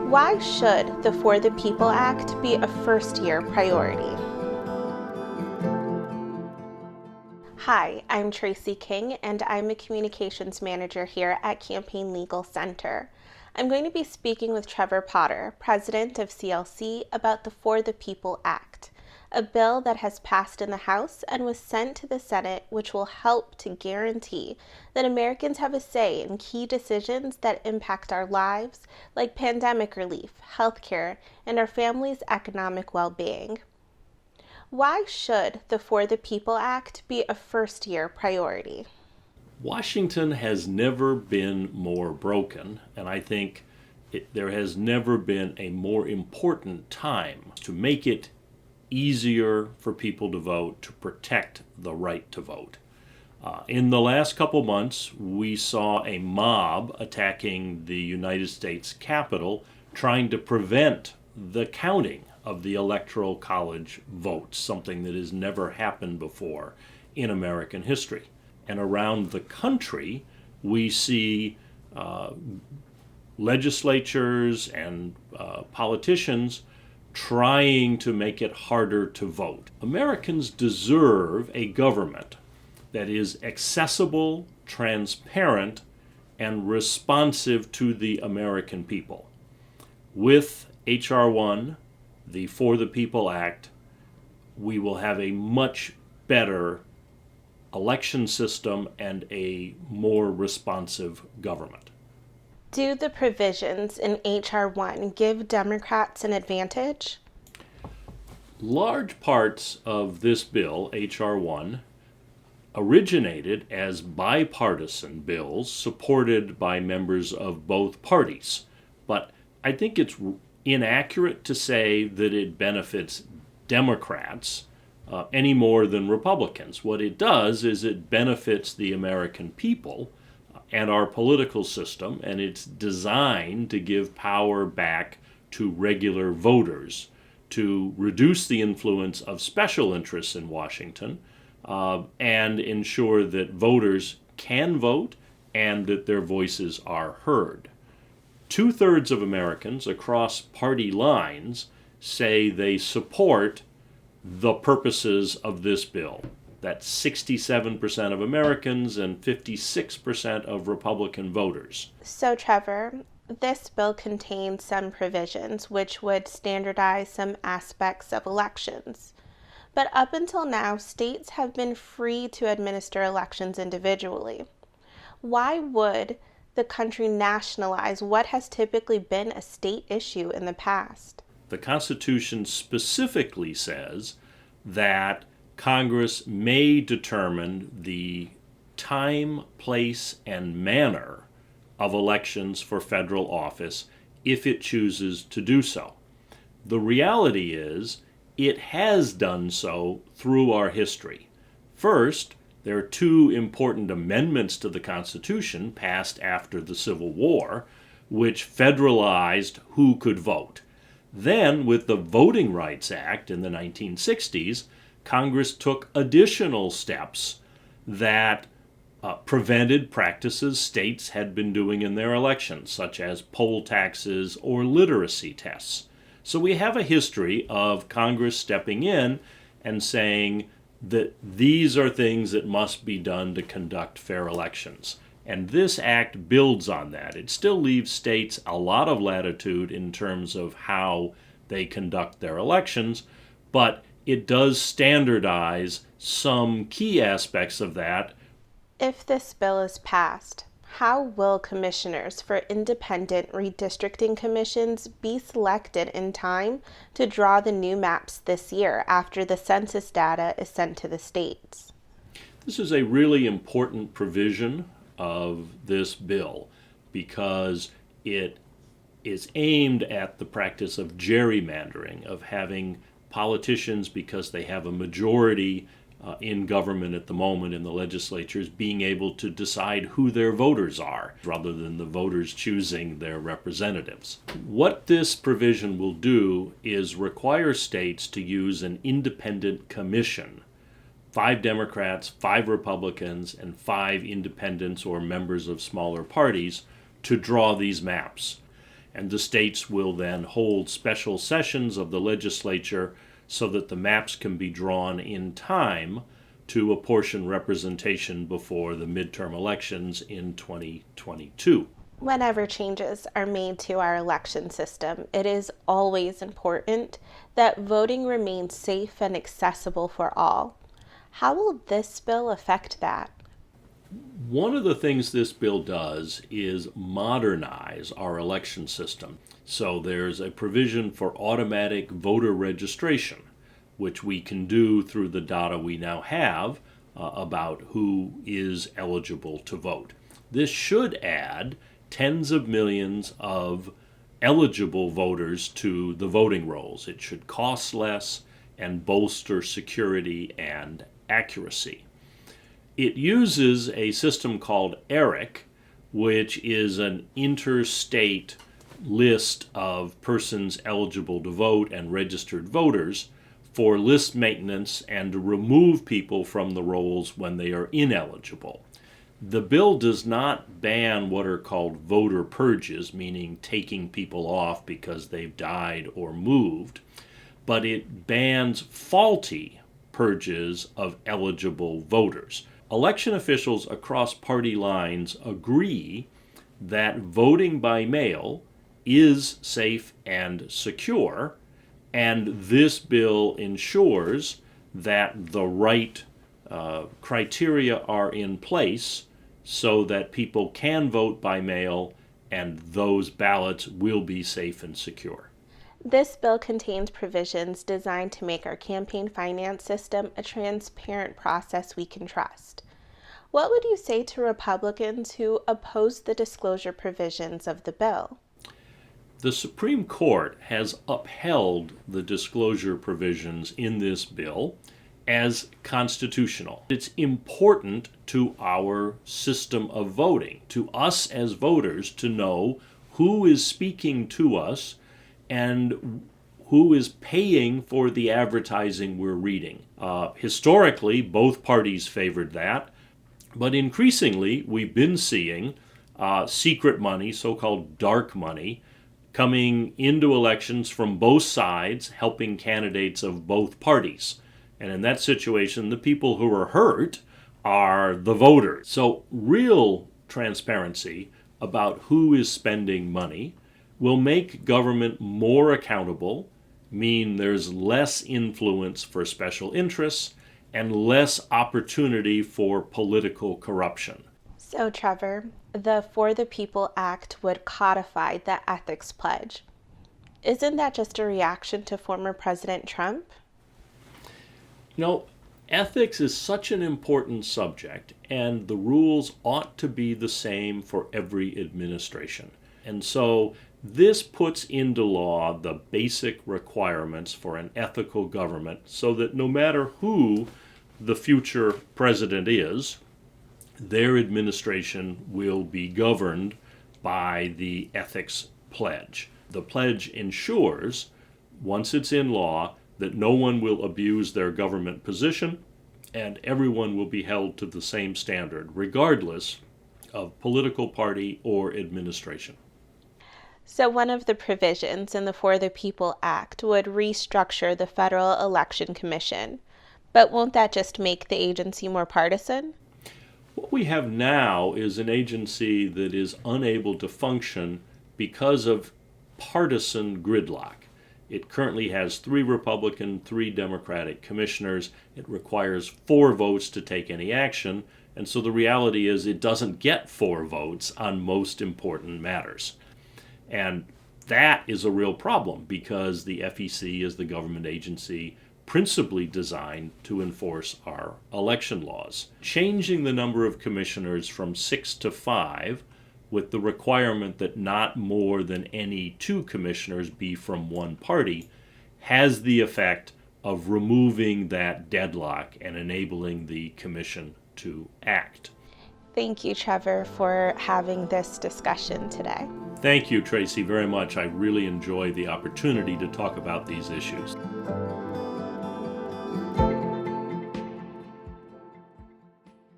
Why should the For the People Act be a first-year priority? Hi, I'm Tracy King, and I'm a communications manager here at Campaign Legal Center. I'm going to be speaking with Trevor Potter, president of CLC, about the For the People Act, a bill that has passed in the House and was sent to the Senate, which will help to guarantee that Americans have a say in key decisions that impact our lives, like pandemic relief, healthcare, and our families' economic well-being. Why should the For the People Act be a first-year priority? Washington has never been more broken, and I think there has never been a more important time to make it easier for people to vote, to protect the right to vote. In the last couple months, we saw a mob attacking the United States Capitol, trying to prevent the counting of the Electoral College votes, something that has never happened before in American history. And around the country, we see legislatures and politicians trying to make it harder to vote. Americans deserve a government that is accessible, transparent, and responsive to the American people. With H.R. 1, the For the People Act, we will have a much better election system and a more responsive government. Do the provisions in H.R. 1 give Democrats an advantage? Large parts of this bill, H.R. 1, originated as bipartisan bills supported by members of both parties. But I think it's inaccurate to say that it benefits Democrats any more than Republicans. What it does is it benefits the American people and our political system, and it's designed to give power back to regular voters, to reduce the influence of special interests in Washington, and ensure that voters can vote and that their voices are heard. 2/3 of Americans across party lines say they support the purposes of this bill. That's 67% of Americans and 56% of Republican voters. So, Trevor, this bill contains some provisions which would standardize some aspects of elections. But up until now, states have been free to administer elections individually. Why would the country nationalize what has typically been a state issue in the past? The Constitution specifically says that Congress may determine the time, place, and manner of elections for federal office if it chooses to do so. The reality is, it has done so through our history. First, there are two important amendments to the Constitution passed after the Civil War, which federalized who could vote. Then, with the Voting Rights Act in the 1960s, Congress took additional steps that prevented practices states had been doing in their elections, such as poll taxes or literacy tests. So we have a history of Congress stepping in and saying that these are things that must be done to conduct fair elections. And this act builds on that. It still leaves states a lot of latitude in terms of how they conduct their elections, but it does standardize some key aspects of that. If this bill is passed, how will commissioners for independent redistricting commissions be selected in time to draw the new maps this year after the census data is sent to the states? This is a really important provision of this bill because it is aimed at the practice of gerrymandering, of having politicians, because they have a majority in government at the moment in the legislatures, being able to decide who their voters are rather than the voters choosing their representatives. What this provision will do is require states to use an independent commission, 5 Democrats, 5 Republicans, and 5 independents or members of smaller parties, to draw these maps. And the states will then hold special sessions of the legislature so that the maps can be drawn in time to apportion representation before the midterm elections in 2022. Whenever changes are made to our election system, it is always important that voting remains safe and accessible for all. How will this bill affect that? One of the things this bill does is modernize our election system. So there's a provision for automatic voter registration, which we can do through the data we now have about who is eligible to vote. This should add tens of millions of eligible voters to the voting rolls. It should cost less and bolster security and accuracy. It uses a system called ERIC, which is an interstate list of persons eligible to vote and registered voters for list maintenance and to remove people from the rolls when they are ineligible. The bill does not ban what are called voter purges, meaning taking people off because they've died or moved, but it bans faulty purges of eligible voters. Election officials across party lines agree that voting by mail is safe and secure, and this bill ensures that the right criteria are in place so that people can vote by mail and those ballots will be safe and secure. This bill contains provisions designed to make our campaign finance system a transparent process we can trust. What would you say to Republicans who oppose the disclosure provisions of the bill? The Supreme Court has upheld the disclosure provisions in this bill as constitutional. It's important to our system of voting, to us as voters, to know who is speaking to us and who is paying for the advertising we're reading. Historically, both parties favored that, but increasingly we've been seeing secret money, so-called dark money, coming into elections from both sides, helping candidates of both parties. And in that situation, the people who are hurt are the voters. So real transparency about who is spending money will make government more accountable, mean there's less influence for special interests, and less opportunity for political corruption. So, Trevor, the For the People Act would codify the ethics pledge. Isn't that just a reaction to former President Trump? You know, ethics is such an important subject, and the rules ought to be the same for every administration. And so this puts into law the basic requirements for an ethical government so that no matter who the future president is, their administration will be governed by the ethics pledge. The pledge ensures, once it's in law, that no one will abuse their government position and everyone will be held to the same standard, regardless of political party or administration. So one of the provisions in the For the People Act would restructure the Federal Election Commission. But won't that just make the agency more partisan? What we have now is an agency that is unable to function because of partisan gridlock. It currently has 3 Republican, 3 Democratic commissioners. It requires 4 votes to take any action, and so the reality is it doesn't get 4 votes on most important matters. And that is a real problem because the FEC is the government agency principally designed to enforce our election laws. Changing the number of commissioners from 6 to 5 with the requirement that not more than any 2 commissioners be from one party has the effect of removing that deadlock and enabling the commission to act. Thank you, Trevor, for having this discussion today. Thank you, Tracy, very much. I really enjoy the opportunity to talk about these issues.